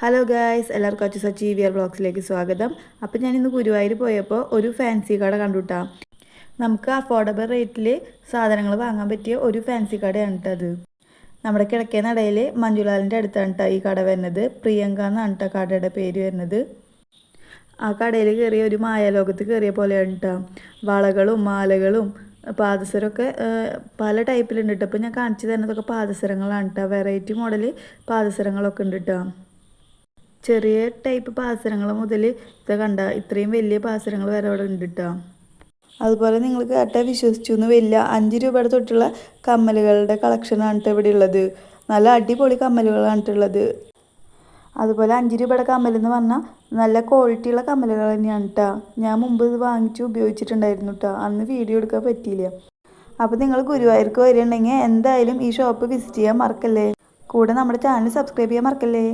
Hello guys, എല്ലാവർക്കും Achu Sachi wear ബ്ലോഗ്സിലേക്ക് സ്വാഗതം. അപ്പോൾ ഞാൻ ഇന്ന് ഗുരുവായൂർ പോയപ്പോൾ ഒരു ഫാൻസി കട കണ്ടുട്ടാ. നമുക്ക് അഫോർഡബിൾ റേറ്റിൽ സാധനങ്ങൾ വാങ്ങാൻ പറ്റിയ ഒരു ഫാൻസി കടയാണ് കേട്ടത്. നമ്മുടെ കിഴക്കേ നടയിൽ മഞ്ജുലാലിൻ്റെ അടുത്താണ് കേട്ടോ ഈ കട വരുന്നത്. പ്രിയങ്ക എന്നാണ് കേട്ടോ കടയുടെ പേര് വരുന്നത്. ആ കടയിൽ കയറിയ ഒരു മായാലോകത്ത് കയറിയ പോലെയാണ് കേട്ടോ. വളകളും മാലകളും പാദസരമൊക്കെ പല ടൈപ്പിലുണ്ട് കേട്ടോ. അപ്പോൾ ഞാൻ കാണിച്ചു തരുന്നതൊക്കെ പാദസരങ്ങളാണ് കേട്ടോ. വെറൈറ്റി മോഡൽ പാദസരങ്ങളൊക്കെ ഉണ്ട് കേട്ടോ. ചെറിയ ടൈപ്പ് പാദസരങ്ങൾ മുതൽ ഇത് കണ്ട ഇത്രയും വലിയ പാദസരങ്ങൾ വരെ അവിടെ ഉണ്ട് കേട്ടോ. അതുപോലെ നിങ്ങൾ കേട്ടാൽ വിശ്വസിച്ചു എന്ന് വലിയ 5 രൂപയുടെ തൊട്ടുള്ള കമ്മലുകളുടെ കളക്ഷനാണ് കേട്ടോ ഇവിടെ ഉള്ളത്. നല്ല അടിപൊളി കമ്മലുകളാണ് ഉള്ളത്. അതുപോലെ 5 രൂപയുടെ കമ്മലെന്ന് പറഞ്ഞാൽ നല്ല ക്വാളിറ്റിയുള്ള കമ്മലുകൾ തന്നെയാണ് കേട്ടോ. ഞാൻ മുമ്പ് ഇത് വാങ്ങിച്ച് ഉപയോഗിച്ചിട്ടുണ്ടായിരുന്നു കേട്ടോ. അന്ന് വീഡിയോ എടുക്കാൻ പറ്റിയില്ല. അപ്പോൾ നിങ്ങൾ ഗുരുവായൂർക്ക് വരികയാണെങ്കിൽ എന്തായാലും ഈ ഷോപ്പ് വിസിറ്റ് ചെയ്യാൻ മറക്കല്ലേ. കൂടെ നമ്മുടെ ചാനൽ സബ്സ്ക്രൈബ് ചെയ്യാൻ മറക്കല്ലേ.